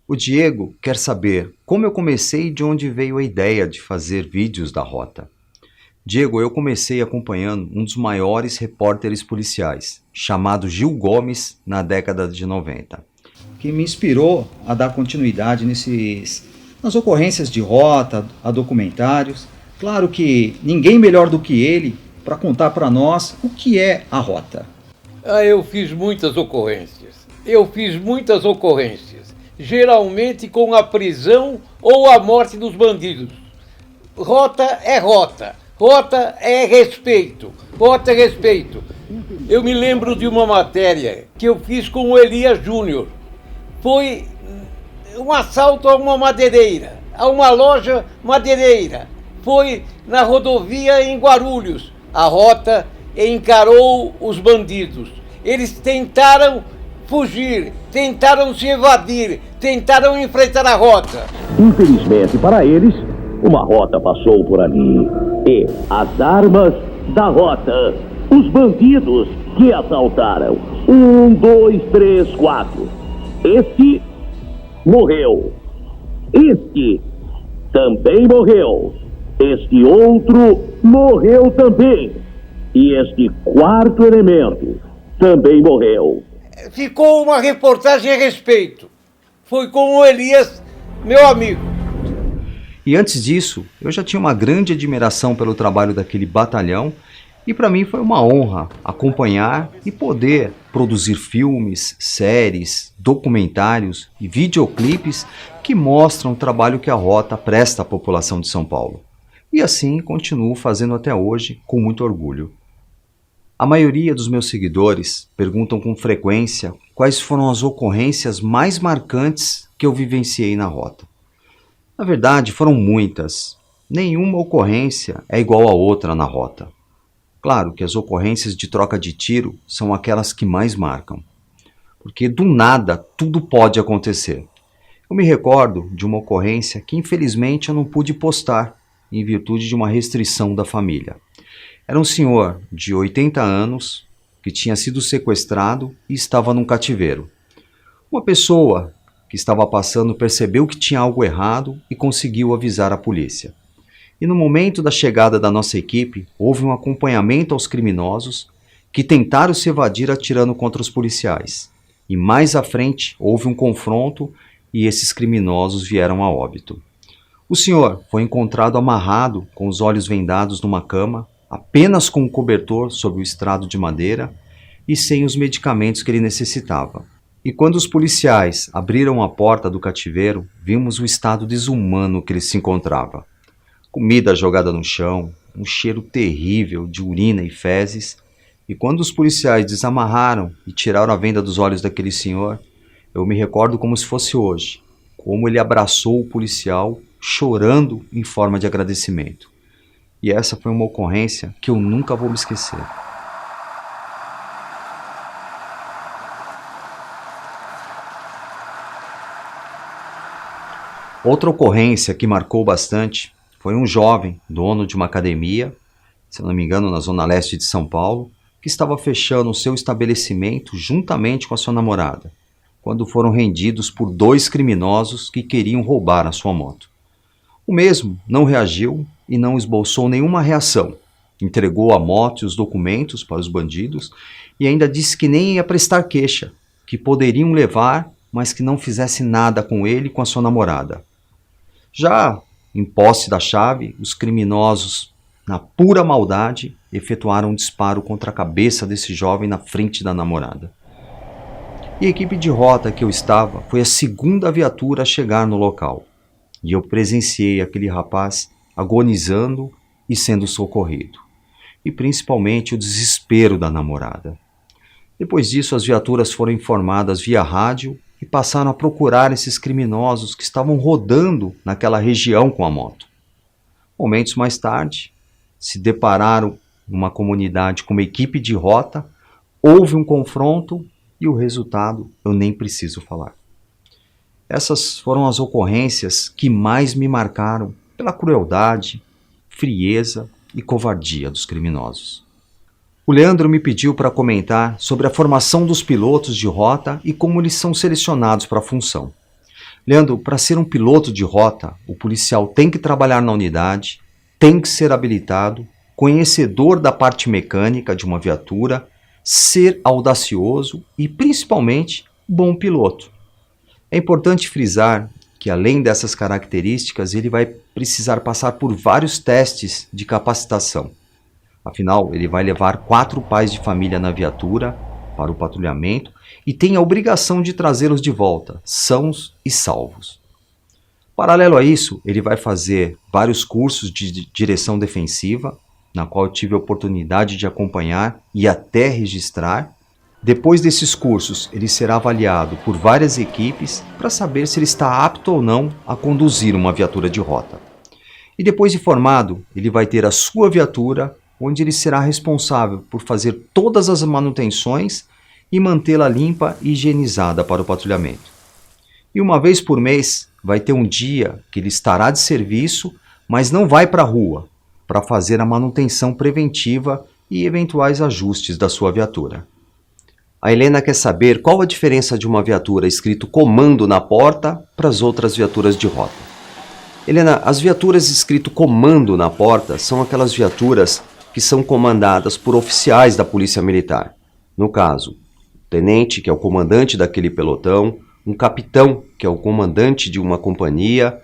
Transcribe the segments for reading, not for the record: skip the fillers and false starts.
O Diego quer saber como eu comecei e de onde veio a ideia de fazer vídeos da rota. Diego, eu comecei acompanhando um dos maiores repórteres policiais, chamado Gil Gomes, na década de 90, que me inspirou a dar continuidade nas ocorrências de rota, a documentários. Claro que ninguém melhor do que ele para contar para nós o que é a rota. Eu fiz muitas ocorrências. Geralmente com a prisão ou a morte dos bandidos. Rota é rota. Rota é respeito. Eu me lembro de uma matéria que eu fiz com o Elias Júnior. Foi um assalto a uma madeireira, a uma loja madeireira. Foi na rodovia em Guarulhos. A rota encarou os bandidos. Eles tentaram fugir, tentaram se evadir, tentaram enfrentar a rota. Infelizmente para eles, uma rota passou por ali. E as armas da rota, os bandidos que assaltaram. 1, 2, 3, 4. Este morreu. Este também morreu. Este outro morreu também. E este quarto elemento também morreu. Ficou uma reportagem a respeito. Foi com o Elias, meu amigo. E antes disso, eu já tinha uma grande admiração pelo trabalho daquele batalhão e para mim foi uma honra acompanhar e poder produzir filmes, séries, documentários e videoclipes que mostram o trabalho que a Rota presta à população de São Paulo. E assim continuo fazendo até hoje com muito orgulho. A maioria dos meus seguidores perguntam com frequência quais foram as ocorrências mais marcantes que eu vivenciei na Rota. Na verdade, foram muitas. Nenhuma ocorrência é igual a outra na Rota. Claro que as ocorrências de troca de tiro são aquelas que mais marcam, porque do nada tudo pode acontecer. Eu me recordo de uma ocorrência que infelizmente eu não pude postar, em virtude de uma restrição da família. Era um senhor de 80 anos que tinha sido sequestrado e estava num cativeiro. Uma pessoa que estava passando percebeu que tinha algo errado e conseguiu avisar a polícia. E no momento da chegada da nossa equipe, houve um acompanhamento aos criminosos que tentaram se evadir atirando contra os policiais. E mais à frente houve um confronto e esses criminosos vieram a óbito. O senhor foi encontrado amarrado, com os olhos vendados numa cama, apenas com um cobertor sobre o estrado de madeira e sem os medicamentos que ele necessitava. E quando os policiais abriram a porta do cativeiro, vimos o estado desumano que ele se encontrava. Comida jogada no chão, um cheiro terrível de urina e fezes. E quando os policiais desamarraram e tiraram a venda dos olhos daquele senhor, eu me recordo como se fosse hoje, como ele abraçou o policial, chorando em forma de agradecimento. E essa foi uma ocorrência que eu nunca vou me esquecer. Outra ocorrência que marcou bastante foi um jovem, dono de uma academia, se não me engano na zona leste de São Paulo, que estava fechando o seu estabelecimento juntamente com a sua namorada, quando foram rendidos por 2 criminosos que queriam roubar a sua moto. O mesmo não reagiu e não esboçou nenhuma reação. Entregou a moto e os documentos para os bandidos e ainda disse que nem ia prestar queixa, que poderiam levar, mas que não fizesse nada com ele e com a sua namorada. Já em posse da chave, os criminosos, na pura maldade, efetuaram um disparo contra a cabeça desse jovem na frente da namorada. E a equipe de rota que eu estava foi a segunda viatura a chegar no local. E eu presenciei aquele rapaz agonizando e sendo socorrido. E principalmente o desespero da namorada. Depois disso, as viaturas foram informadas via rádio e passaram a procurar esses criminosos que estavam rodando naquela região com a moto. Momentos mais tarde, se depararam numa comunidade com uma equipe de rota, houve um confronto e o resultado eu nem preciso falar. Essas foram as ocorrências que mais me marcaram pela crueldade, frieza e covardia dos criminosos. O Leandro me pediu para comentar sobre a formação dos pilotos de rota e como eles são selecionados para a função. Leandro, para ser um piloto de rota, o policial tem que trabalhar na unidade, tem que ser habilitado, conhecedor da parte mecânica de uma viatura, ser audacioso e, principalmente, bom piloto. É importante frisar que, além dessas características, ele vai precisar passar por vários testes de capacitação. Afinal, ele vai levar 4 pais de família na viatura para o patrulhamento e tem a obrigação de trazê-los de volta, sãos e salvos. Paralelo a isso, ele vai fazer vários cursos de direção defensiva, na qual eu tive a oportunidade de acompanhar e até registrar. Depois desses cursos, ele será avaliado por várias equipes para saber se ele está apto ou não a conduzir uma viatura de rota. E depois de formado, ele vai ter a sua viatura, onde ele será responsável por fazer todas as manutenções e mantê-la limpa e higienizada para o patrulhamento. E uma vez por mês, vai ter um dia que ele estará de serviço, mas não vai para a rua, para fazer a manutenção preventiva e eventuais ajustes da sua viatura. A Helena quer saber qual a diferença de uma viatura escrito comando na porta para as outras viaturas de rota. Helena, as viaturas escrito comando na porta são aquelas viaturas que são comandadas por oficiais da Polícia Militar. No caso, o tenente, que é o comandante daquele pelotão, um capitão, que é o comandante de uma companhia,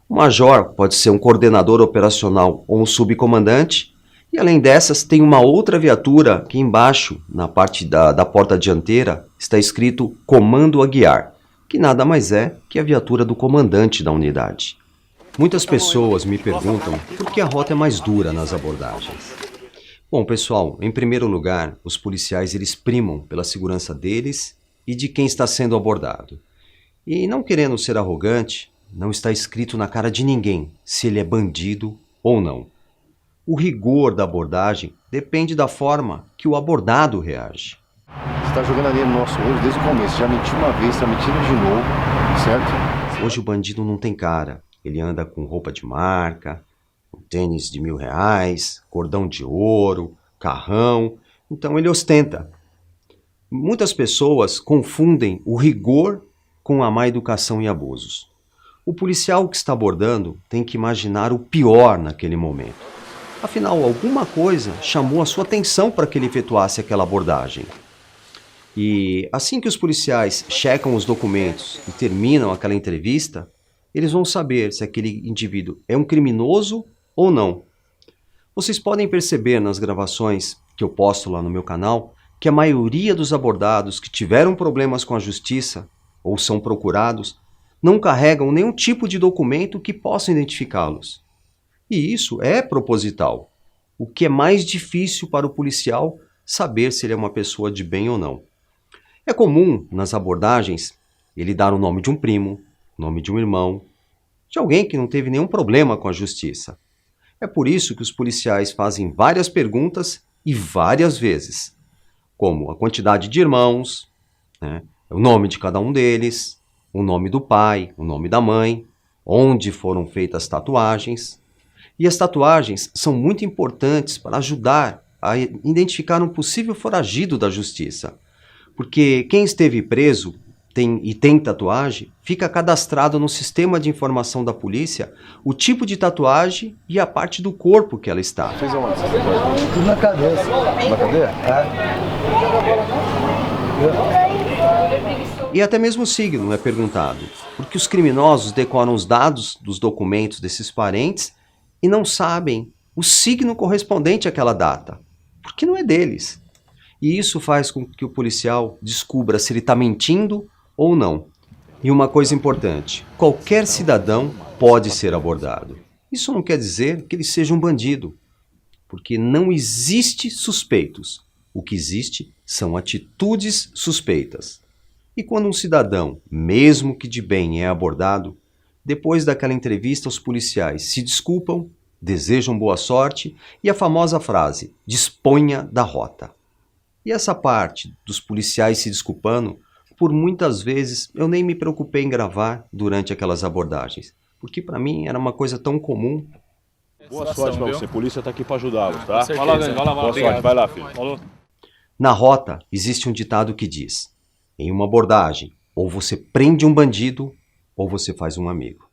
um major, pode ser um coordenador operacional ou um subcomandante, e além dessas, tem uma outra viatura que embaixo, na parte da porta dianteira, está escrito Comando a Guiar, que nada mais é que a viatura do comandante da unidade. Muitas pessoas me perguntam por que a rota é mais dura nas abordagens. Bom, pessoal, em primeiro lugar, os policiais eles primam pela segurança deles e de quem está sendo abordado. E não querendo ser arrogante, não está escrito na cara de ninguém se ele é bandido ou não. O rigor da abordagem depende da forma que o abordado reage. Você está jogando ali no nosso olho desde o começo. Já mentiu uma vez, está mentindo de novo, certo? Hoje o bandido não tem cara. Ele anda com roupa de marca, um tênis de R$1.000, cordão de ouro, carrão. Então ele ostenta. Muitas pessoas confundem o rigor com a má educação e abusos. O policial que está abordando tem que imaginar o pior naquele momento. Afinal, alguma coisa chamou a sua atenção para que ele efetuasse aquela abordagem. E assim que os policiais checam os documentos e terminam aquela entrevista, eles vão saber se aquele indivíduo é um criminoso ou não. Vocês podem perceber nas gravações que eu posto lá no meu canal que a maioria dos abordados que tiveram problemas com a justiça ou são procurados não carregam nenhum tipo de documento que possa identificá-los. E isso é proposital, o que é mais difícil para o policial saber se ele é uma pessoa de bem ou não. É comum, nas abordagens, ele dar o nome de um primo, o nome de um irmão, de alguém que não teve nenhum problema com a justiça. É por isso que os policiais fazem várias perguntas e várias vezes, como a quantidade de irmãos, o nome de cada um deles, o nome do pai, o nome da mãe, onde foram feitas as tatuagens. E as tatuagens são muito importantes para ajudar a identificar um possível foragido da justiça. Porque quem esteve preso e tem tatuagem, fica cadastrado no sistema de informação da polícia o tipo de tatuagem e a parte do corpo que ela está. Fez aonde essa tatuagem? Tudo na cabeça. Na cadeia? E até mesmo o signo é perguntado, porque os criminosos decoram os dados dos documentos desses parentes e não sabem o signo correspondente àquela data, porque não é deles. E isso faz com que o policial descubra se ele está mentindo ou não. E uma coisa importante, qualquer cidadão pode ser abordado. Isso não quer dizer que ele seja um bandido, porque não existe suspeitos. O que existe são atitudes suspeitas. E quando um cidadão, mesmo que de bem, é abordado, depois daquela entrevista os policiais se desculpam, desejam boa sorte e a famosa frase, disponha da rota. E essa parte dos policiais se desculpando, por muitas vezes eu nem me preocupei em gravar durante aquelas abordagens, porque para mim era uma coisa tão comum. Boa sorte pra você, a polícia tá aqui pra ajudá-los, tá? Vai lá, Dani, vai lá, Boa sorte, vai lá, filho. Falou. Na rota existe um ditado que diz, em uma abordagem, ou você prende um bandido, ou você faz um amigo.